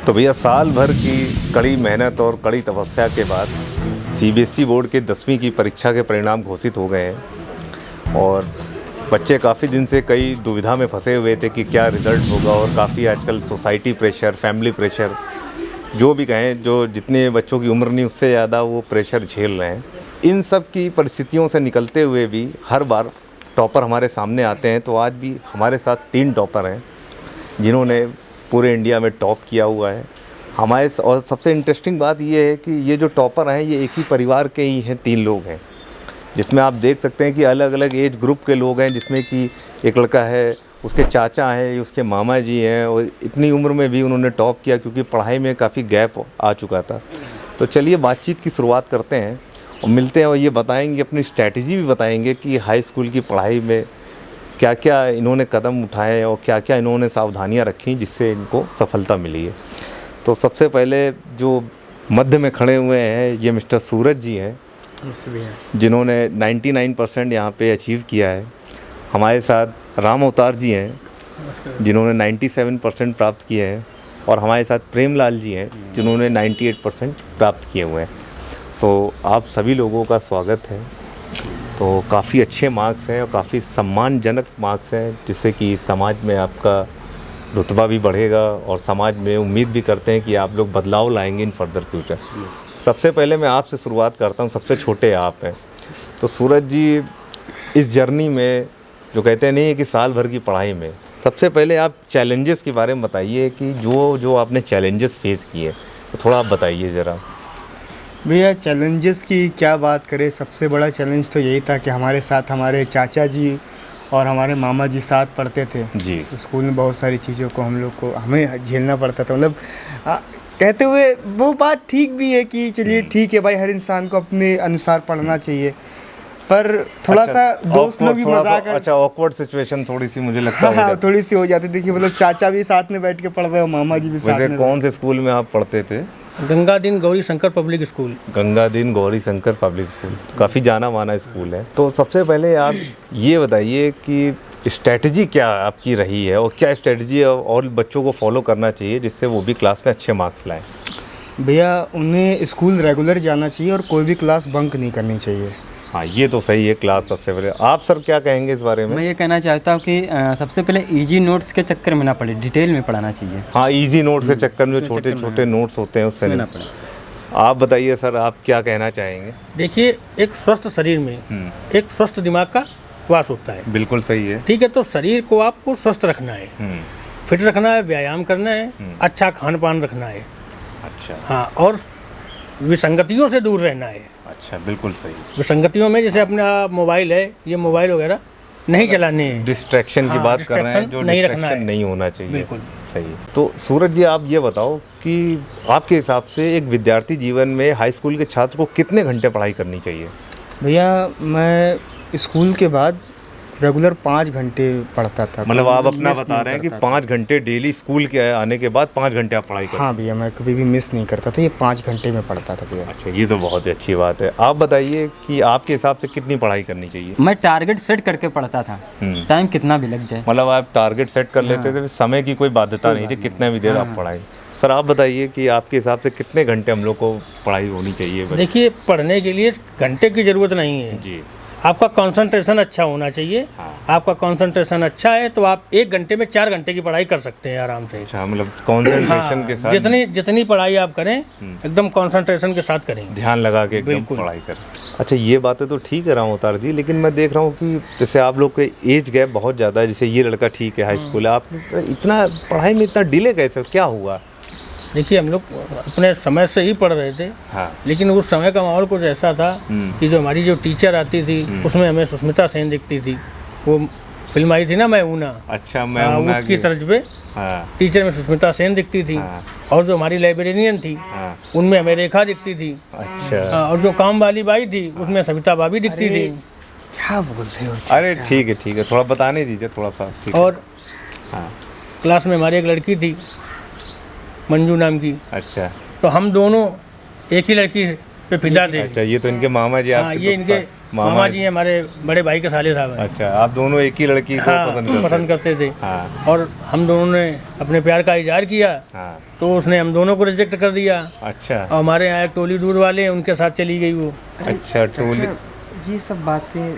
तो भैया साल भर की कड़ी मेहनत और कड़ी तपस्या के बाद सीबीएसई बोर्ड के 10वीं की परीक्षा के परिणाम घोषित हो गए हैं और बच्चे काफ़ी दिन से कई दुविधा में फंसे हुए थे कि क्या रिज़ल्ट होगा। और काफ़ी आजकल सोसाइटी प्रेशर, फैमिली प्रेशर, जो भी कहें, जो जितने बच्चों की उम्र नहीं उससे ज़्यादा वो प्रेशर झेल रहे हैं। इन सब की परिस्थितियों से निकलते हुए भी हर बार टॉपर हमारे सामने आते हैं। तो आज भी हमारे साथ 3 टॉपर हैं जिन्होंने पूरे इंडिया में टॉप किया हुआ है हमारे। और सबसे इंटरेस्टिंग बात ये है कि ये जो टॉपर हैं ये एक ही परिवार के ही हैं, 3 लोग हैं, जिसमें आप देख सकते हैं कि अलग अलग एज ग्रुप के लोग हैं। जिसमें कि एक लड़का है, उसके चाचा हैं, उसके मामा जी हैं, और इतनी उम्र में भी उन्होंने टॉप किया क्योंकि पढ़ाई में काफ़ी गैप आ चुका था। तो चलिए बातचीत की शुरुआत करते हैं और मिलते हैं और ये बताएंगे, अपनी स्ट्रैटेजी भी बताएंगे कि हाई स्कूल की पढ़ाई में क्या क्या इन्होंने कदम उठाए और क्या क्या इन्होंने सावधानियां रखी जिससे इनको सफलता मिली है। तो सबसे पहले जो मध्य में खड़े हुए हैं ये मिस्टर सूरज जी हैं, जिन्होंने 99% यहाँ पे अचीव किया है। हमारे साथ राम अवतार जी हैं जिन्होंने 97% प्राप्त किए हैं, और हमारे साथ प्रेमलाल जी हैं जिन्होंने 98% प्राप्त किए हुए हैं। तो आप सभी लोगों का स्वागत है। तो काफ़ी अच्छे मार्क्स हैं और काफ़ी सम्मानजनक मार्क्स हैं, जिससे कि समाज में आपका रुतबा भी बढ़ेगा और समाज में उम्मीद भी करते हैं कि आप लोग बदलाव लाएंगे इन फर्दर फ्यूचर। सबसे पहले मैं आपसे शुरुआत करता हूं, सबसे छोटे आप हैं। तो सूरज जी, इस जर्नी में जो कहते नहीं है कि साल भर की पढ़ाई में, सबसे पहले आप चैलेंजेस के बारे में बताइए कि जो आपने चैलेंजेस फेस किए, तो थोड़ा आप बताइए ज़रा। भैया चैलेंजेस की क्या बात करें, सबसे बड़ा चैलेंज तो यही था कि हमारे साथ हमारे चाचा जी और हमारे मामा जी साथ पढ़ते थे जी। स्कूल में। बहुत सारी चीज़ों को हमें झेलना पड़ता था। मतलब कहते हुए वो बात ठीक भी है कि चलिए ठीक है भाई, हर इंसान को अपने अनुसार पढ़ना चाहिए, पर थोड़ा सा दोस्त लोग भी मजाक। अच्छा, ऑकवर्ड सिचुएशन थोड़ी सी मुझे लगता है। हाँ, थोड़ी सी हो जाती। देखिए मतलब चाचा भी साथ में बैठ के पढ़ रहे हो, मामा जी भी साथ में। कौन से स्कूल में आप पढ़ते थे? Gangadin Gauri Shankar public school. Gangadin Gauri Shankar public school काफ़ी जाना माना स्कूल है। तो सबसे पहले आप ये बताइए कि स्ट्रेटजी क्या आपकी रही है और क्या स्ट्रेटजी और बच्चों को फॉलो करना चाहिए जिससे वो भी क्लास में अच्छे मार्क्स लाएं? भैया उन्हें स्कूल रेगुलर जाना चाहिए और कोई भी क्लास बंक नहीं करनी चाहिए। हाँ, ये तो सही है। क्लास सबसे पहले आप सर क्या कहेंगे इस बारे में? मैं ये कहना चाहता हूँ कि सबसे पहले इजी नोट्स के चक्कर में ना पड़े, डिटेल में पढ़ाना चाहिए। हाँ, इजी नोट्स के चक्कर में, छोटे छोटे नोट्स होते हैं उससे ना पड़े। आप बताइए सर, आप क्या कहना चाहेंगे? देखिए, एक स्वस्थ शरीर में एक स्वस्थ दिमाग का वास होता है। बिल्कुल सही है। ठीक है, तो शरीर को आपको स्वस्थ रखना है, फिट रखना है, व्यायाम करना है, अच्छा खान पान रखना है। अच्छा। हाँ, और विसंगतियों से दूर रहना है। अच्छा, बिल्कुल सही। विसंगतियों में जैसे अपना मोबाइल है, ये मोबाइल वगैरह नहीं चलाने हैं। डिस्ट्रैक्शन की बात कर रहे हैं, जो नहीं रखना डिस्ट्रैक्शन है। नहीं होना चाहिए। बिल्कुल सही। तो सूरज जी, आप ये बताओ कि आपके हिसाब से एक विद्यार्थी जीवन में हाई स्कूल के छात्र को कितने घंटे पढ़ाई करनी चाहिए? भैया मैं स्कूल के बाद रेगुलर 5 घंटे पढ़ता था। मतलब तो आप अपना मिस बता नहीं रहे हैं कि करता था। 5 घंटे डेली स्कूल के आने के बाद 5 घंटे आप पढ़ाई करते? हाँ भैया, मैं कभी भी मिस नहीं करता था। ये 5 घंटे में पढ़ता था भैया। अच्छा, ये तो बहुत ही अच्छी बात है। आप बताइए कि आपके हिसाब से कितनी पढ़ाई करनी चाहिए? मैं टारगेट सेट करके पढ़ता था, टाइम कितना भी लग जाए। मतलब आप टारगेट सेट कर लेते थे, समय की कोई बाध्यता नहीं थी, कितने भी देर आप पढ़ाई। सर आप बताइए कि आपके हिसाब से कितने घंटे हम लोग को पढ़ाई होनी चाहिए? देखिए, पढ़ने के लिए घंटे की ज़रूरत नहीं है जी। आपका कंसंट्रेशन अच्छा होना चाहिए। हाँ। आपका कंसंट्रेशन अच्छा है तो आप 1 घंटे में 4 घंटे की पढ़ाई कर सकते हैं आराम से। अच्छा, मतलब कंसंट्रेशन के साथ जितनी पढ़ाई आप करें एकदम कंसंट्रेशन के साथ करें, ध्यान लगा के एकदम पढ़ाई करें। अच्छा, ये बातें तो ठीक है राम अवतार जी, लेकिन मैं देख रहा हूँ कि जैसे आप लोग के एज गैप बहुत ज़्यादा है। जैसे ये लड़का ठीक है, हाई स्कूल है, आप इतना पढ़ाई में इतना डिले कैसे, क्या हुआ? देखिए, हम लोग अपने समय से ही पढ़ रहे थे। हाँ। लेकिन उस समय का माहौल कुछ ऐसा था कि जो हमारी जो टीचर आती थी उसमें हमें सुष्मिता सेन दिखती थी। वो फिल्म आई थी ना, मैं ऊना। अच्छा, मैं ऊना उसकी तर्ज पे टीचर में सुष्मिता सेन दिखती थी। और जो हमारी लाइब्रेरियन थी उनमें हमें रेखा दिखती थी। अच्छा। और जो काम वाली बाई थी उसमें सविता भाभी दिखती थी। क्या बोलते हो? अरे ठीक है, थोड़ा बताने दीजिए थोड़ा सा। ठीक है। और क्लास में हमारी एक लड़की थी मंजू नाम की। अच्छा। तो हम दोनों एक ही लड़की पे फिदा थे। अच्छा, ये तो इनके मामा जी हाँ, आपके ये तो इनके मामा जी हैं, हमारे बड़े भाई के साले साहब हैं। अच्छा, आप दोनों एक ही लड़की को हाँ, पसंद करते थे। हाँ और हम दोनों ने अपने प्यार का इजहार किया, हाँ। तो उसने हम दोनों को रिजेक्ट कर दिया। अच्छा और हमारे यहाँ एक टोली दूध वाले हैं, उनके साथ चली गई वो। अच्छा, टोली। ये सब बातें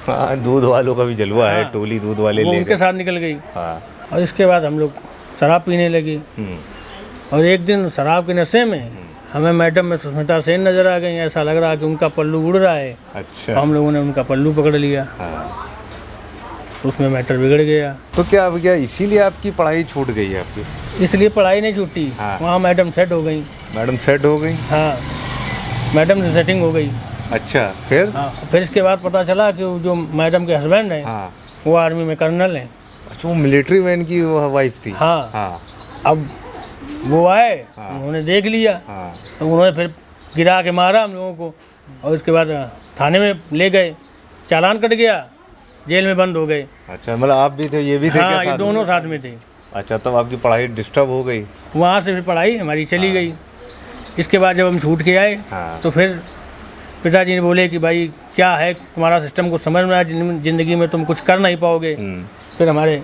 हाँ, दूध वालों का भी जलवा है, हाँ, टोली दूध वाले वो ले उनके गए। साथ निकल गई। हाँ। और इसके बाद हम लोग शराब पीने लगे। और एक दिन शराब के नशे में हमें मैडम में सुष्मिता सेन नजर आ गई। ऐसा लग रहा कि उनका पल्लू उड़ रहा है। अच्छा। तो हम लोगों ने उनका पल्लू पकड़ लिया। हाँ। तो उसमें मैटर बिगड़ गया। तो क्या इसीलिए आपकी पढ़ाई छूट गई है आपकी? इसलिए पढ़ाई नहीं छूटी। हाँ। वहाँ मैडम सेट हो गई। मैडम सेट हो गई? हाँ, मैडम से सेटिंग हो गई। अच्छा, फिर? हाँ, फिर इसके बाद पता चला कि वो जो मैडम के हस्बैंड हैं, हाँ। वो आर्मी में कर्नल हैं। अच्छा, वो मिलिट्री मैन की वो वाइफ थी? हाँ। हाँ। अब वो आए, हाँ। उन्होंने देख लिया, हाँ। तो उन्होंने फिर गिरा के मारा हम लोगों को। और उसके बाद थाने में ले गए, चालान कट गया, जेल में बंद हो गए। अच्छा, मतलब आप भी थे, ये भी थे क्या हाँ, ये साथ में? दोनों साथ में थे। अच्छा, तब आपकी पढ़ाई डिस्टर्ब हो गई? वहाँ से फिर पढ़ाई हमारी चली गई। इसके बाद जब हम छूट के आए, हाँ। तो फिर पिताजी ने बोले कि भाई क्या है, तुम्हारा सिस्टम को समझ में आया, ज़िंदगी में तुम कुछ कर नहीं पाओगे। फिर हमारे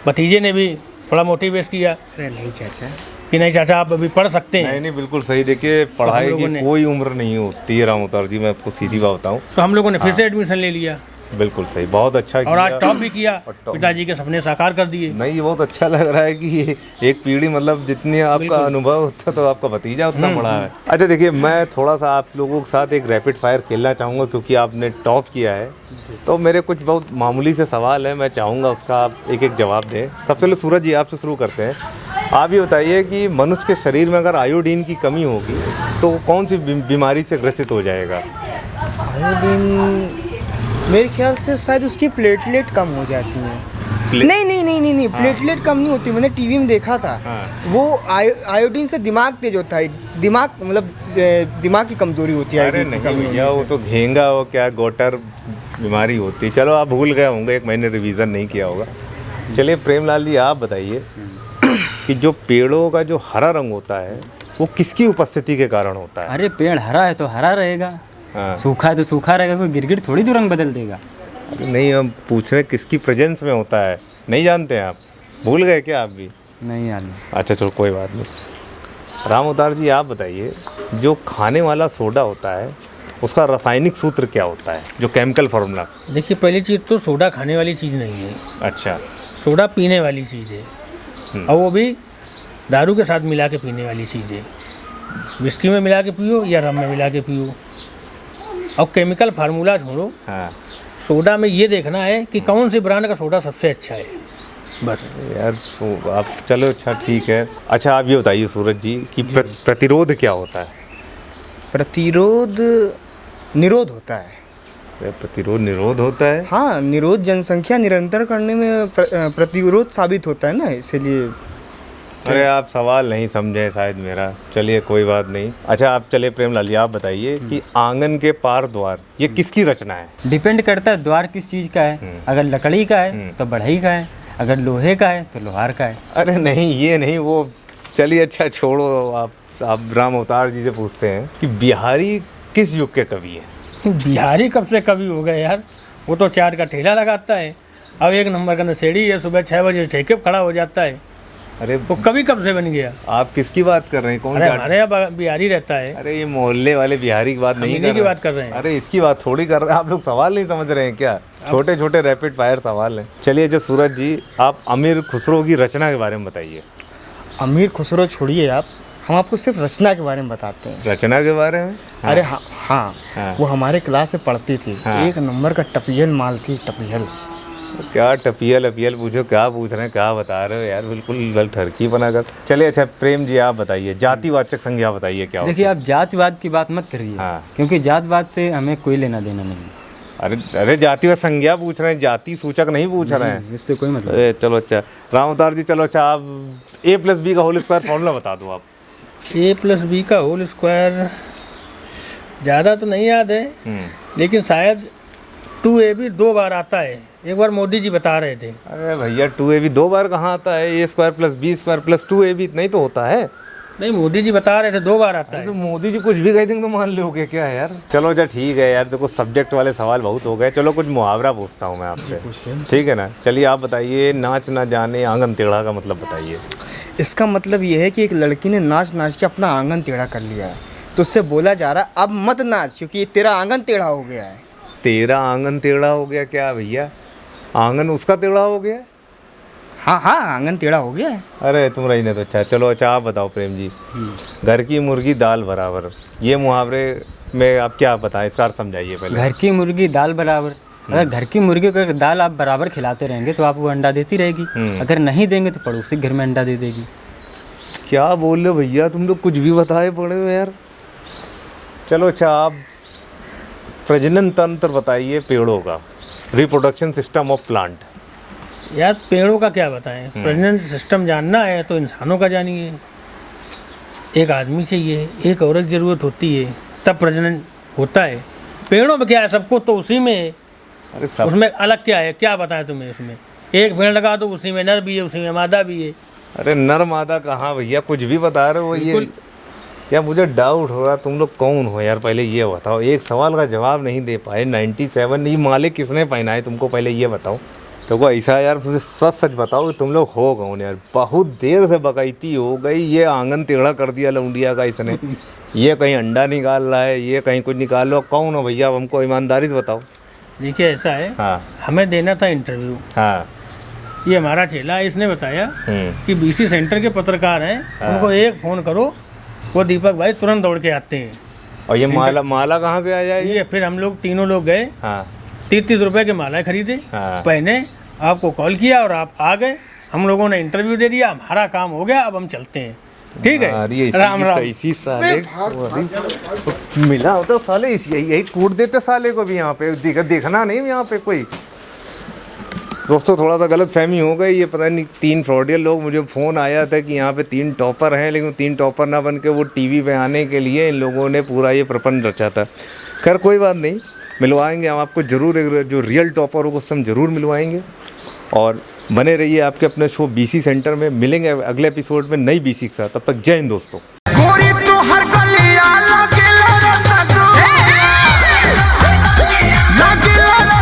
भतीजे ने भी थोड़ा मोटिवेट किया अरे नहीं चाचा, कि नहीं चाचा, आप अभी पढ़ सकते हैं। नहीं, बिल्कुल सही। देखिए, पढ़ाई लोगों की ने- कोई उम्र नहीं होती है राम अवतार जी, मैं आपको सीधी बात बताऊं। तो हम लोगों ने फिर से एडमिशन ले लिया बिल्कुल सही, बहुत अच्छा और आज किया। टॉप भी किया। और top- पिताजी के सपने साकार कर दिए। नहीं, ये बहुत अच्छा लग रहा है कि ये एक पीढ़ी, मतलब जितनी आपका अनुभव होता तो आपका भतीजा उतना बड़ा है। अच्छा, देखिए, मैं थोड़ा सा आप लोगों के साथ एक रैपिड फायर खेलना चाहूँगा, क्योंकि आपने टॉप किया है। तो मेरे कुछ बहुत मामूली से सवाल हैं, मैं चाहूँगा उसका आप एक एक जवाब दें। सबसे पहले सूरज जी, आपसे शुरू करते हैं। आप ये बताइए कि मनुष्य के शरीर में अगर आयोडीन की कमी होगी तो कौन सी बीमारी से ग्रसित हो जाएगा? आयोडीन मेरे ख्याल से शायद उसकी प्लेटलेट कम हो जाती हैं। नहीं, प्लेटलेट कम नहीं होती। मैंने टीवी में देखा था। हाँ। वो आयोडीन से दिमाग तेज होता है, दिमाग मतलब दिमाग की कमजोरी होती है अरे आयोडीन की नहीं कमी भैया, होने वो से। तो घेंगा, वो क्या गोटर बीमारी होती है। चलो, आप भूल गए होंगे, एक महीने रिवीजन नहीं किया होगा। चलिए प्रेमलाल जी, आप बताइए कि जो पेड़ों का जो हरा रंग होता है वो किसकी उपस्थिति के कारण होता है? अरे पेड़ हरा है तो हरा रहेगा, हाँ। सूखा है तो सूखा रहेगा। कोई गिरगिट थोड़ी तो रंग बदल देगा। अरे नहीं, हम पूछ रहे किसकी प्रेजेंस में होता है। नहीं जानते हैं आप? भूल गए क्या आप भी? नहीं यार। अच्छा, चलो कोई बात नहीं। राम अवतार जी, आप बताइए, जो खाने वाला सोडा होता है उसका रासायनिक सूत्र क्या होता है, जो केमिकल फार्मूला? देखिए, पहली चीज़ तो सोडा खाने वाली चीज़ नहीं है। अच्छा। सोडा पीने वाली चीज़ है, और वो भी दारू के साथ मिला के पीने वाली चीज़ है। विस्की में मिला के पियो या रम में मिला के पियो। और केमिकल फार्मूला छोड़ो, हाँ सोडा में ये देखना है कि कौन सी ब्रांड का सोडा सबसे अच्छा है, बस। यार, आप चलो, अच्छा ठीक है। अच्छा, आप ये बताइए सूरज जी कि प्रतिरोध क्या होता है? प्रतिरोध निरोध होता है। अरे, प्रतिरोध निरोध होता है? हाँ, निरोध जनसंख्या निरंतर करने में प्रतिरोध साबित होता है ना, इसीलिए। अरे, आप सवाल नहीं समझे शायद मेरा। चलिए कोई बात नहीं। अच्छा, आप चलिए प्रेमलाल जी, आप बताइए कि आंगन के पार द्वार ये किसकी रचना है? डिपेंड करता है द्वार किस चीज़ का है। अगर लकड़ी का है तो बढ़ई का है, अगर लोहे का है तो लोहार का है। अरे नहीं, ये नहीं, वो चलिए अच्छा छोड़ो। आप राम अवतार जी से पूछते हैं कि बिहारी किस युग के कवि हैं? बिहारी कब से कवि हो गए यार, वो तो चाट का ठेला लगाता है। अब एक नंबर का नशेड़ी है, सुबह 6 बजे ठेके पे खड़ा हो जाता है। अरे, वो कवि कब से बन गया? आप किसकी बात कर रहे हैं? कौन अरे जाट- हमारे यहाँ बिहारी रहता है। अरे, ये मोहल्ले वाले बिहारी की बात नहीं इन्हीं की कर बात कर रहे हैं। अरे, इसकी बात थोड़ी कर रहे हैं। आप लोग सवाल नहीं समझ रहे हैं क्या? छोटे छोटे रैपिड फायर सवाल हैं। चलिए, जो सूरज जी, आप अमीर खुसरो की रचना के बारे में बताइए। अमीर खुसरो छोड़िए आप, हम आपको सिर्फ रचना के बारे में बताते हैं। रचना के बारे में? अरे हाँ, हाँ, हाँ। वो हमारे क्लास से पढ़ती थी। हाँ। एक नंबर का टपियल माल थी, टपियल। क्या टपियल अपियल पूछो, क्या पूछ रहे हैं, क्या बता रहे हो यार, बिल्कुल गल ठरकी बना कर। चलिए, अच्छा प्रेम जी, आप बताइए, जातिवाचक संज्ञा बताइए क्या होता देखिए, आप जातिवाद की बात मत करिए। हाँ। क्योंकि जातवाद से हमें कोई लेना देना नहीं है। है? अरे, जातिवाचक संज्ञा पूछ रहे हैं, जाति सूचक नहीं पूछ रहे हैं। इससे कोई मतलब अरे चलो, अच्छा राम अवतार जी, चलो अच्छा, आप A+B का होल स्क्वायर फॉर्मूला बता दो आप। A+B का होल स्क्वायर ज़्यादा तो नहीं याद है, लेकिन शायद 2AB 2 बार आता है। एक बार मोदी जी बता रहे थे। अरे भैया, 2AB 2 बार कहाँ आता है? A² + B² + 2AB नहीं तो होता है। नहीं, मोदी जी बता रहे थे 2 बार आता है। तो मोदी जी कुछ भी कह देंगे तो मान लोगे क्या यार? चलो अच्छा ठीक है यार, देखो सब्जेक्ट वाले सवाल बहुत हो गए। चलो कुछ मुहावरा पूछता हूँ मैं आपसे, ठीक है ना? चलिए आप बताइए, नाच ना जाने आंगन टेढ़ा का मतलब बताइए। इसका मतलब ये है कि एक लड़की ने नाच नाच के अपना आंगन टेढ़ा कर लिया है, तो उससे बोला जा रहा है अब मत नाच क्योंकि तेरा आंगन टेढ़ा हो गया है। तेरा आंगन टेढ़ा हो गया क्या भैया? आंगन उसका टेढ़ा हो गया? हाँ हाँ, आंगन टेढ़ा हो गया है। अरे तुम रही नहीं तो अच्छा। चलो अच्छा आप बताओ प्रेम जी, घर की मुर्गी दाल बराबर, ये मुहावरे में आप क्या बताएं, इसका अर्थ समझाइए पहले। घर की मुर्गी दाल बराबर। अगर घर की मुर्गी को अगर दाल आप बराबर खिलाते रहेंगे तो आपको अंडा देती रहेगी। अगर नहीं देंगे तो पड़ोसी घर में अंडा दे देगी। क्या बोल रहे हो भैया, तुम लोग कुछ भी बताए पड़े हो यार। चलो अच्छा आप प्रजनन तंत्र बताइए पेड़ों का, रिप्रोडक्शन सिस्टम ऑफ प्लांट। यार पेड़ों का क्या बताएं, प्रजनन सिस्टम जानना है तो इंसानों का जानिए। एक आदमी चाहिए, एक औरत की ज़रूरत होती है, तब प्रजनन होता है। पेड़ों में क्या है, सबको तो उसी में है। अरे सब उसमें अलग क्या है, क्या बताएं तुम्हें? उसमें एक पेड़ लगा तो उसी में नर भी है, उसी में मादा भी है। अरे नर मादा कहाँ भैया, कुछ भी बता रहे हो ये। बिल्कुल। या मुझे डाउट हो रहा, तुम लोग कौन हो यार? पहले ये बताओ, एक सवाल का जवाब नहीं दे पाए। 97 ये मालिक किसने पहनाए तुमको, पहले ये बताओ। तो ऐसा यार मुझे सच सच बताओ कि तुम लोग हो कौन यार? बहुत देर से बकैती हो गई, ये आंगन टेढ़ा कर दिया लौंडिया का इसने। ये कहीं अंडा निकाल रहा है, ये कहीं कुछ निकाल लो। कौन हो भैया, हमको ईमानदारी से बताओ। देखिए ऐसा है, हाँ हमें देना था इंटरव्यू। हाँ। ये हमारा चेला है, इसने बताया हम्म। कि बीसी सेंटर के पत्रकार हैं, उनको एक फ़ोन करो, वो दीपक भाई तुरंत दौड़ के आते हैं। और ये माला कहाँ से आ जाएगी? ये फिर हम लोग तीनों लोग गए, हाँ 30 रुपए के मालाएं खरीदे, हाँ। पहने, आपको कॉल किया और आप आ गए। हम लोगों ने इंटरव्यू दे दिया, हमारा काम हो गया, अब हम चलते हैं। ठीक है, राम राम। इसी साले मिला होता साले, यही कूट देते साले को भी यहाँ पे। देखना नहीं यहाँ पे कोई। दोस्तों थोड़ा सा गलत फहमी हो गई, ये पता नहीं 3 फ्रॉडियल लोग, मुझे फ़ोन आया था कि यहाँ पे 3 टॉपर हैं, लेकिन 3 टॉपर ना बन के वो टीवी पे आने के लिए इन लोगों ने पूरा ये प्रपंच रचा था। खैर कोई बात नहीं, मिलवाएंगे हम आपको ज़रूर, जो रियल टॉपर होगा उससे हम ज़रूर मिलवाएंगे। और बने रहिए आपके अपने शो बीसी सेंटर में। मिलेंगे अगले एपिसोड में नई बीसी के साथ, तब तक जय हिंद दोस्तों।